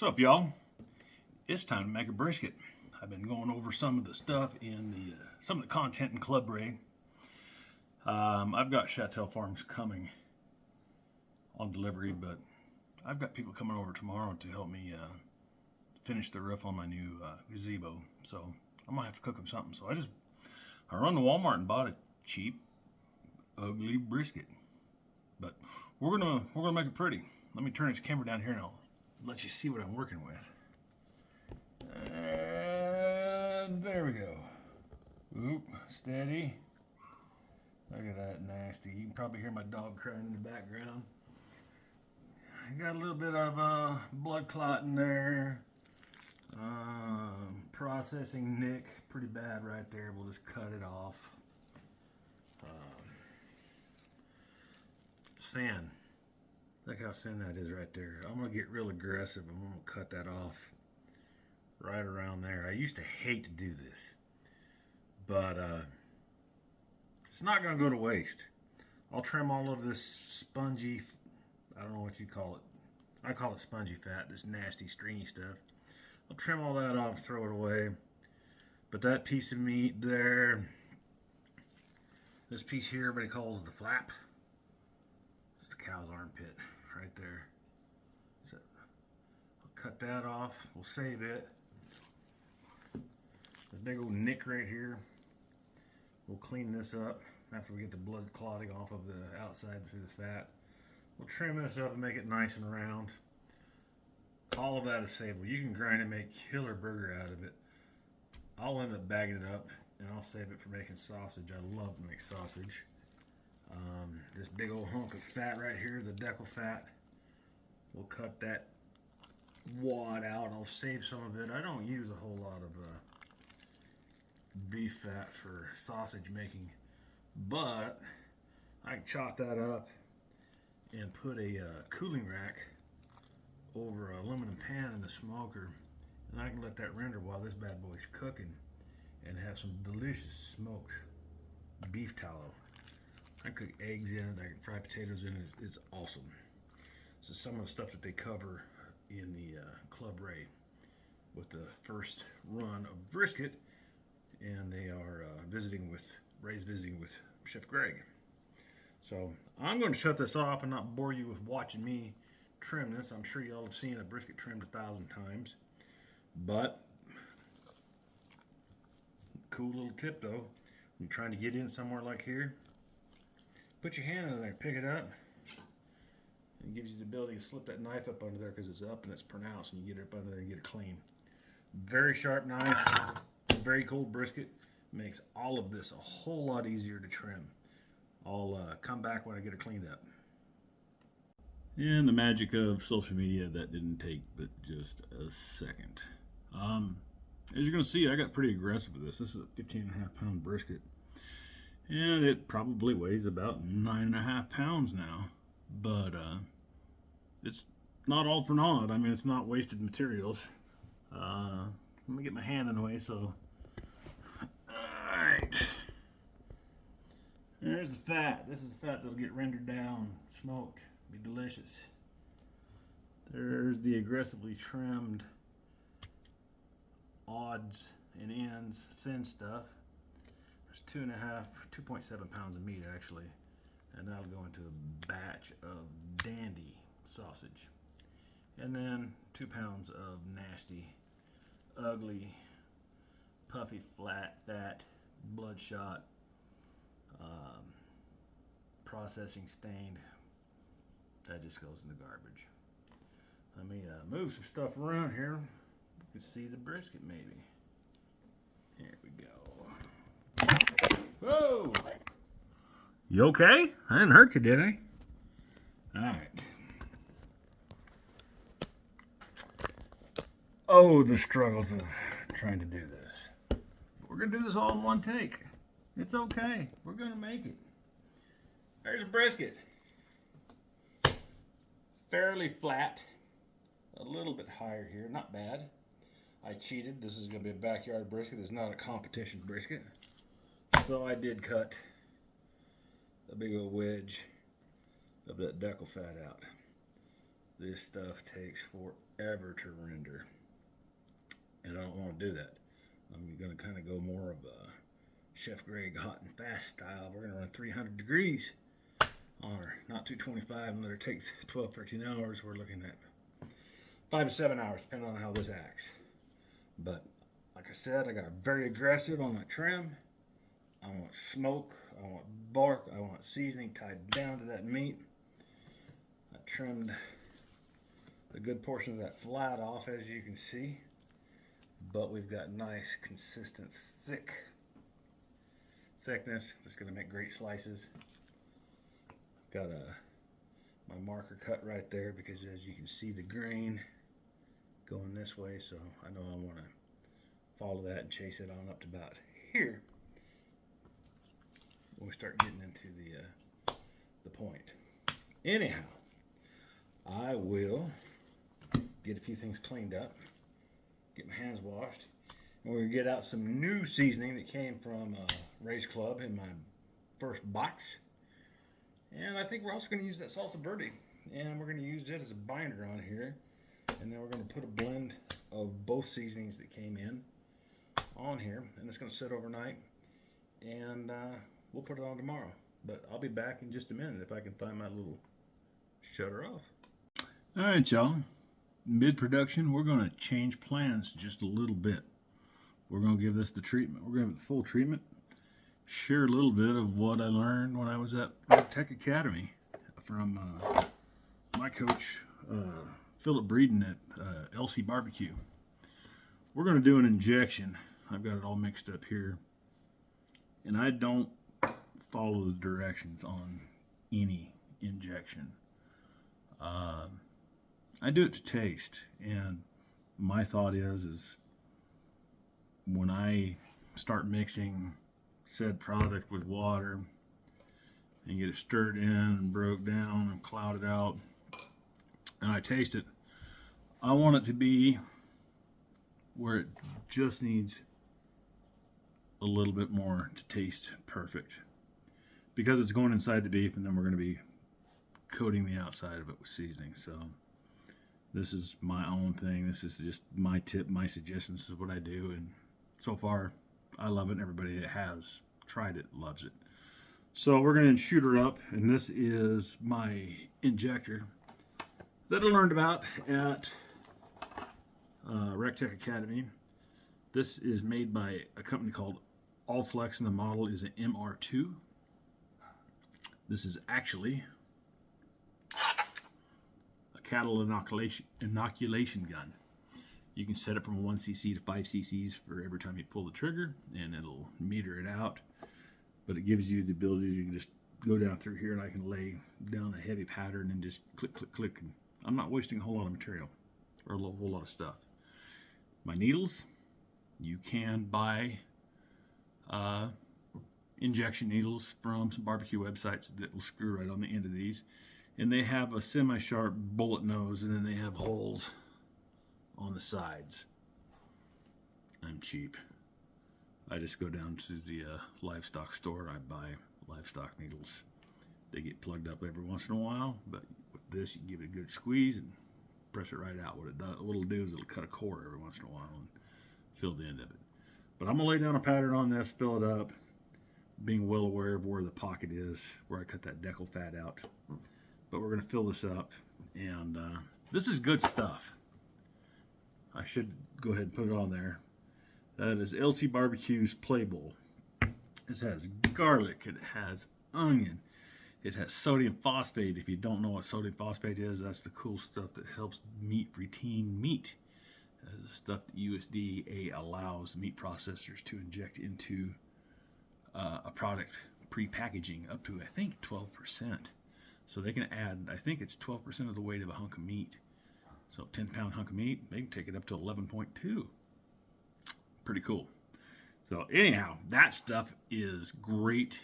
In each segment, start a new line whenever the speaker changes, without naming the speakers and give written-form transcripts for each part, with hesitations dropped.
What's up, y'all? It's time to make a brisket. I've been going over some of the stuff in some of the content in Club Ray. I've got Chateau Farms coming on delivery, but I've got people coming over tomorrow to help me finish the roof on my new gazebo. So I'm gonna have to cook them something. So I run to Walmart and bought a cheap, ugly brisket. But we're gonna make it pretty. Let me turn this camera down here and I'll let you see what I'm working with. And there we go. Oop, steady. Look at that nasty. You can probably hear my dog crying in the background. I got a little bit of blood clot in there. Processing nick, pretty bad right there. We'll just cut it off. Thin. Look how thin that is right there. I'm gonna get real aggressive. I'm gonna cut that off right around there. I used to hate to do this, but it's not gonna go to waste. I'll trim all of this spongy, I don't know what you call it. I call it spongy fat, this nasty stringy stuff. I'll trim all that off, throw it away. But that piece of meat there, this piece here everybody calls the flap. It's the cow's armpit right there. So I'll cut that off, we'll save it. The big old nick right here, we'll clean this up after we get the blood clotting off of the outside through the fat. We'll trim this up and make it nice and round. All of that is savable. You can grind and make killer burger out of it. I'll end up bagging it up and I'll save it for making sausage. I love to make sausage. This big old hunk of fat right here, the decal fat, we'll cut that wad out. I'll save some of it. I don't use a whole lot of beef fat for sausage making, but I can chop that up and put a cooling rack over an aluminum pan in the smoker, and I can let that render while this bad boy's cooking and have some delicious smoked beef tallow. I cook eggs in it, I can fry potatoes in it. It's awesome. This is some of the stuff that they cover in the Club Ray with the first run of brisket, and they are Ray's visiting with Chef Greg. So I'm going to shut this off and not bore you with watching me trim this. I'm sure y'all have seen a brisket trimmed 1,000 times, but cool little tip though, when you're trying to get in somewhere like here, put your hand in there, pick it up. It gives you the ability to slip that knife up under there because it's up and it's pronounced, and you get it up under there and get it clean. Very sharp knife, very cold brisket. Makes all of this a whole lot easier to trim. I'll come back when I get it cleaned up. And the magic of social media, that didn't take but just a second. As you're going to see, I got pretty aggressive with this. This is a 15.5 pound brisket. And it probably weighs about 9.5 pounds now. But it's not all for naught. I mean, it's not wasted materials. Let me get my hand in the way. So, alright. There's the fat. This is the fat that'll get rendered down, smoked, be delicious. There's the aggressively trimmed odds and ends, thin stuff. There's 2.7 pounds of meat actually, and that'll go into a batch of dandy sausage. And then 2 pounds of nasty, ugly, puffy, fat, bloodshot, processing stained. That just goes in the garbage. Let me move some stuff around here. You can see the brisket maybe. Here we go. Whoa! You okay? I didn't hurt you, did I? Alright. Oh, the struggles of trying to do this. We're going to do this all in one take. It's okay. We're going to make it. There's a brisket. Fairly flat. A little bit higher here. Not bad. I cheated. This is going to be a backyard brisket. It's not a competition brisket. So I did cut a big old wedge of that decal fat out. This stuff takes forever to render, and I don't want to do that. I'm going to kind of go more of a Chef Greg hot and fast style. We're going to run 300 degrees on her, not 225, and let her take 12, 13 hours. We're looking at 5 to 7 hours, depending on how this acts. But like I said, I got very aggressive on my trim. I want smoke, I want bark, I want seasoning tied down to that meat. I trimmed a good portion of that flat off, as you can see, but we've got nice, consistent, thickness. That's going to make great slices. Got my marker cut right there because, as you can see, the grain going this way, so I know I want to follow that and chase it on up to about here when we start getting into the point. Anyhow, I will get a few things cleaned up, get my hands washed, and we're going to get out some new seasoning that came from Ray's Club in my first box. And I think we're also going to use that salsa verde, and we're going to use it as a binder on here. And then we're going to put a blend of both seasonings that came in on here, and it's going to sit overnight, and we'll put it on tomorrow. But I'll be back in just a minute if I can find my little shutter off. All right, y'all. Mid-production, we're going to change plans just a little bit. We're going to give this the treatment. We're going to give it the full treatment. Share a little bit of what I learned when I was at Tech Academy from my coach, Philip Breeden at LC Barbecue. We're going to do an injection. I've got it all mixed up here. And I don't follow the directions on any injection. I do it to taste, and my thought is when I start mixing said product with water and get it stirred in and broke down and clouded out, and I taste it, I want it to be where it just needs a little bit more to taste perfect, because it's going inside the beef, and then we're going to be coating the outside of it with seasoning. So this is my own thing. This is just my tip, my suggestion. This is what I do, and so far I love it, and everybody that has tried it loves it. So we're going to shoot her up, and this is my injector that I learned about at Rec Tech Academy. This is made by a company called Allflex, and the model is an MR2. This is actually a cattle inoculation gun. You can set it from 1 cc to 5 cc's for every time you pull the trigger, and it'll meter it out. But it gives you the ability, you can just go down through here, and I can lay down a heavy pattern and just click, click, click. And I'm not wasting a whole lot of material or a whole lot of stuff. My needles, you can buy injection needles from some barbecue websites that will screw right on the end of these. And they have a semi-sharp bullet nose, and then they have holes on the sides. I'm cheap. I just go down to the livestock store. I buy livestock needles. They get plugged up every once in a while, but with this, you can give it a good squeeze and press it right out. What it'll do is it'll cut a core every once in a while and fill the end of it. But I'm gonna lay down a pattern on this, fill it up, being well aware of where the pocket is, where I cut that decal fat out. But we're gonna fill this up, and this is good stuff. I should go ahead and put it on there. That is LC Barbecue's Play Bowl. This has garlic, it has onion, it has sodium phosphate. If you don't know what sodium phosphate is, that's the cool stuff that helps meat retain meat. That's the stuff that USDA allows meat processors to inject into a product pre-packaging up to, I think, 12%. So they can add, I think it's 12% of the weight of a hunk of meat. So 10-pound hunk of meat, they can take it up to 11.2. Pretty cool. So anyhow, that stuff is great.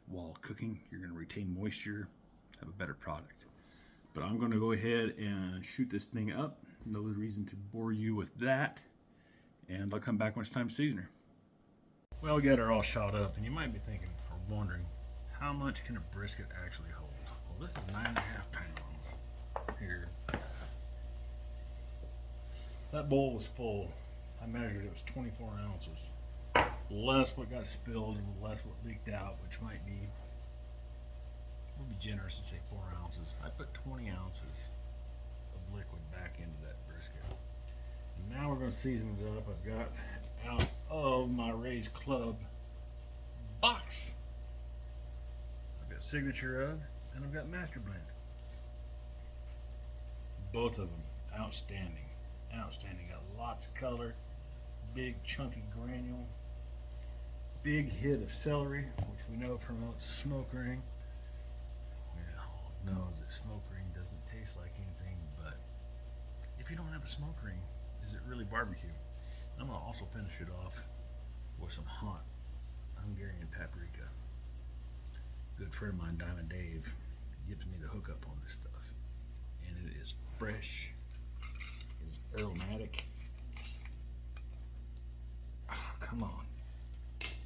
While cooking, you're going to retain moisture, have a better product. But I'm going to go ahead and shoot this thing up. No reason to bore you with that. And I'll come back when it's time to season her. Well, we got her all shot up, and you might be thinking or wondering, how much can a brisket actually hold? Well, this is 9.5 pounds here. That bowl was full. I measured it was 24 ounces. Less what got spilled and less what leaked out, which might be, we'll be generous and say 4 ounces. I put 20 ounces of liquid back into that brisket. And now we're going to season it up. I've got out of my Raised Club box. I've got Signature Rub and I've got Master Blend. Both of them outstanding. Outstanding. Got lots of color, big chunky granule, big hit of celery, which we know promotes smoke ring. We all know that smoke ring doesn't taste like anything, but if you don't have a smoke ring, is it really barbecue? I'm going to also finish it off with some hot Hungarian paprika. Good friend of mine, Diamond Dave, gives me the hookup on this stuff. And it is fresh, it is aromatic. Oh, come on.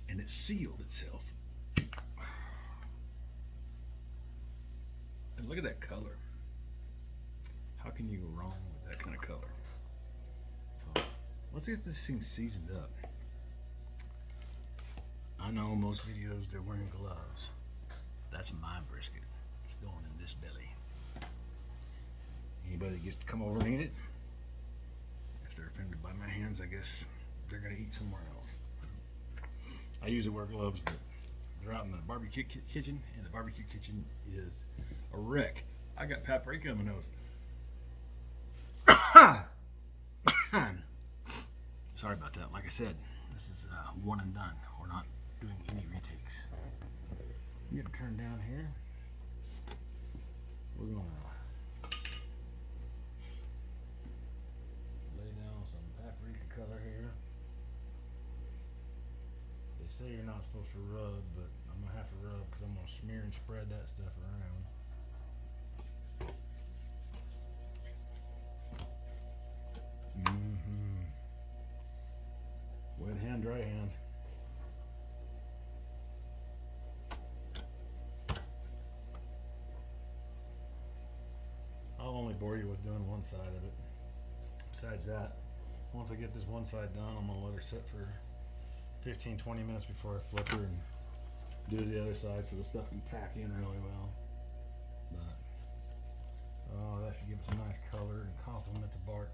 And it sealed itself. And look at that color. How can you go wrong with that kind of color? So let's get this thing seasoned up. I know most videos they're wearing gloves. That's my brisket. It's going in this belly. Anybody that gets to come over and eat it, if they're offended by my hands, I guess they're gonna eat somewhere else. I usually wear gloves, but they're out in the barbecue kitchen, and the barbecue kitchen is a wreck. I got paprika on my nose. Sorry about that. Like I said, this is one and done. We're not doing any retakes. I'm gonna turn down here. We're gonna lay down some paprika color here. They say you're not supposed to rub, but I'm gonna have to rub because I'm gonna smear and spread that stuff around. Wet hand, dry hand. I'll only bore you with doing one side of it. Besides that, once I get this one side done, I'm gonna let her sit for 15-20 minutes before I flip her and do the other side so the stuff can pack in really well. But oh, that should give it some nice color and complement the bark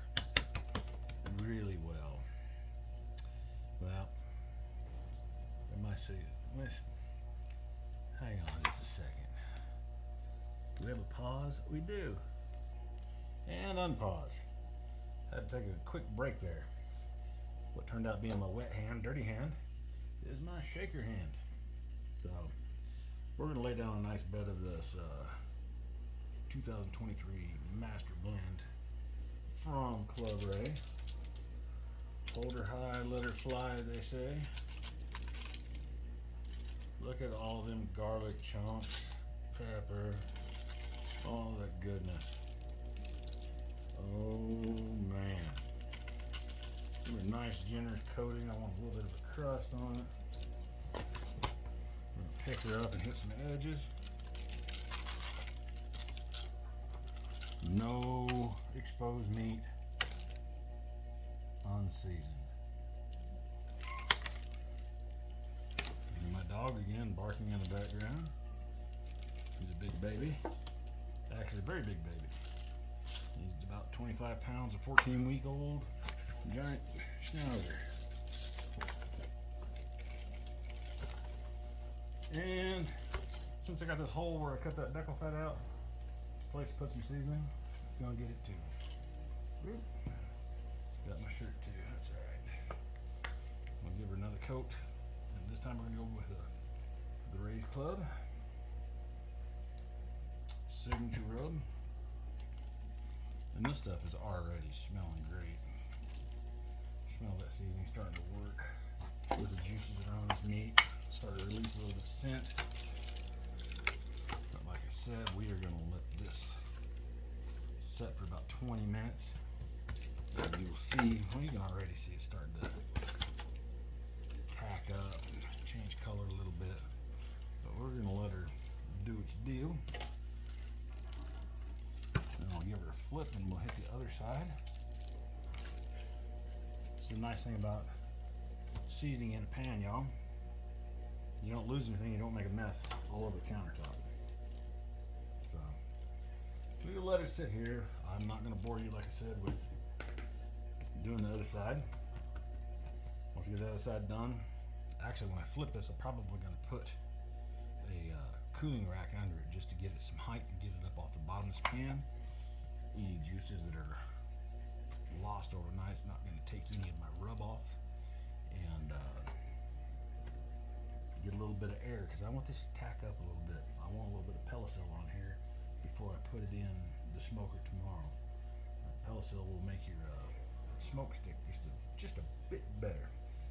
really well. Well, I might say, hang on just a second. Do we have a pause? We do. And unpause. Had to take a quick break there. What turned out being my wet hand, dirty hand, is my shaker hand. So we're gonna lay down a nice bed of this 2023 Master Blend from Club Ray. Hold her high, let her fly, they say. Look at all them garlic chunks, pepper, all that goodness. Oh man. Give her a nice generous coating. I want a little bit of a crust on it. I'm gonna pick her up and hit some edges. No exposed meat, unseasoned. And my dog again barking in the background. He's a big baby. Actually a very big baby. He's about 25 pounds, a 14-week-old giant schnauzer. And since I got this hole where I cut that deckle fat out, it's a place to put some seasoning. I'm gonna get it too. Oop. Got my shirt too, that's alright. I'm gonna give her another coat, and this time we're gonna go with the Raised Club Signature Rub. And this stuff is already smelling great. Smell that seasoning starting to work with the juices around this meat. Start to release a little bit of scent. But like I said, we are gonna let this set for about 20 minutes. And you will see, well, you can already see it starting to tack up and change color a little bit. But we're gonna let her do its deal. Then I'll give her a flip and we'll hit the other side. the nice thing about seasoning in a pan, y'all. You don't lose anything, you don't make a mess all over the countertop. So we'll let it sit here. I'm not going to bore you, like I said, with doing the other side. Once we get the other side done, actually when I flip this, I'm probably going to put a cooling rack under it just to get it some height and get it up off the bottom of this pan. Any juices that are lost overnight, it's not going to take any of my rub off, and get a little bit of air because I want this to tack up a little bit. I want a little bit of Pellicel on here before I put it in the smoker tomorrow. Pellicel will make your smoke stick just a bit better.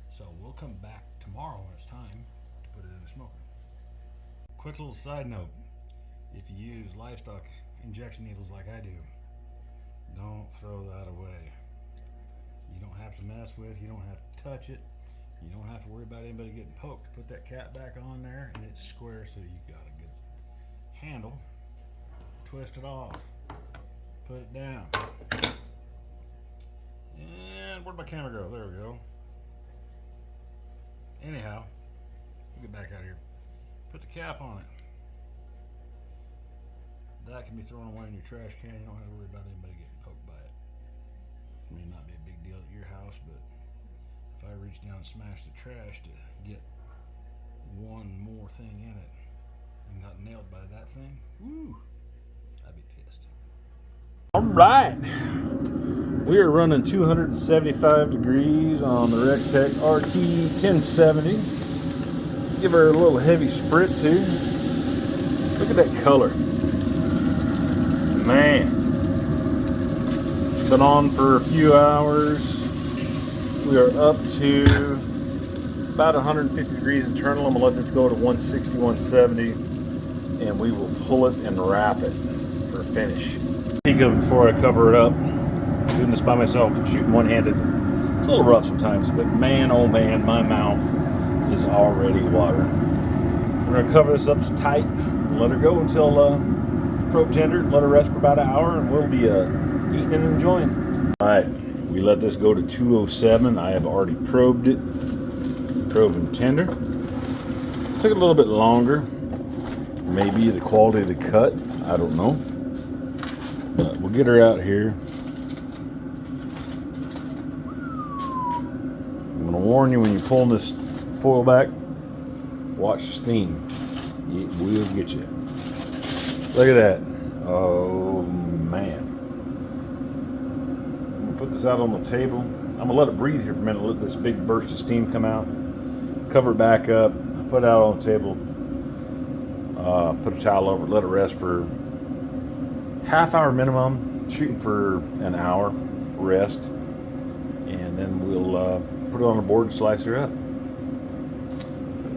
So we'll come back tomorrow when it's time to put it in the smoker. Quick little side note: if you use livestock injection needles like I do, don't throw that away. You don't have to mess with, you don't have to touch it, you don't have to worry about anybody getting poked. Put that cap back on there and it's square, so you got a good handle. Twist it off, put it down, and where'd my camera go? There we go. Anyhow, get back out of here. Put the cap on it. That can be thrown away in your trash can. You don't have to worry about anybody getting poked by it. It may not be a big deal at your house, but if I reach down and smash the trash to get one more thing in it and got nailed by that thing, woo, I'd be pissed. All right, we are running 275 degrees on the RecTech RT 1070. Give her a little heavy spritz here. Look at that color. Man, been on for a few hours. We are up to about 150 degrees internal. I'm gonna let this go to 160, 170, and we will pull it and wrap it for a finish. Peek of it before I cover it up. Doing this by myself, shooting one-handed. It's a little rough sometimes, but man, oh man, my mouth is already watering. We're gonna cover this up tight and let her go until probe tender, let her rest for about an hour, and we'll be eating and enjoying. All right, we let this go to 207. I have already probed it, probe and tender. Took a little bit longer, maybe the quality of the cut, I don't know, but we'll get her out here. I'm gonna warn you, when you're pulling this foil back, watch the steam. It will get you. Look at that. Oh man. I'm gonna put this out on the table. I'm gonna let it breathe here for a minute, let this big burst of steam come out. Cover it back up, put it out on the table. Put a towel over it, let it rest for half hour minimum, shooting for an hour rest. And then we'll put it on the board and slice her up.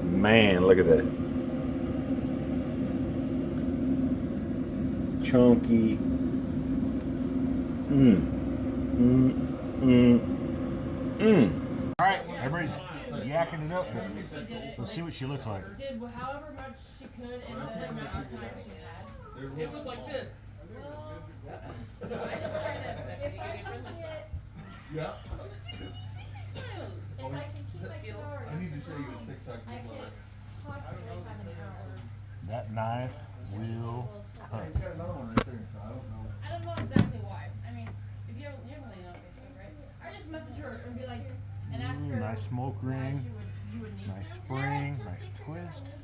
Man, look at that. Chunky. All right, everybody's yakking it up, but let's see what she looks like.
Did however much she could in the amount of time she had.
It was like this.
I just tried to. If I can get.
Yeah.
If I can keep my power.
I need to show you a TikTok
I can possibly have an hour.
That knife will cut.
He's got another one right there, so I don't know.
I don't know exactly why. I mean, if you haven't laid on Facebook, right? I just message her and be like, and ask her.
Nice smoke
why
ring.
you would need
Nice
to.
spring. Nice twist.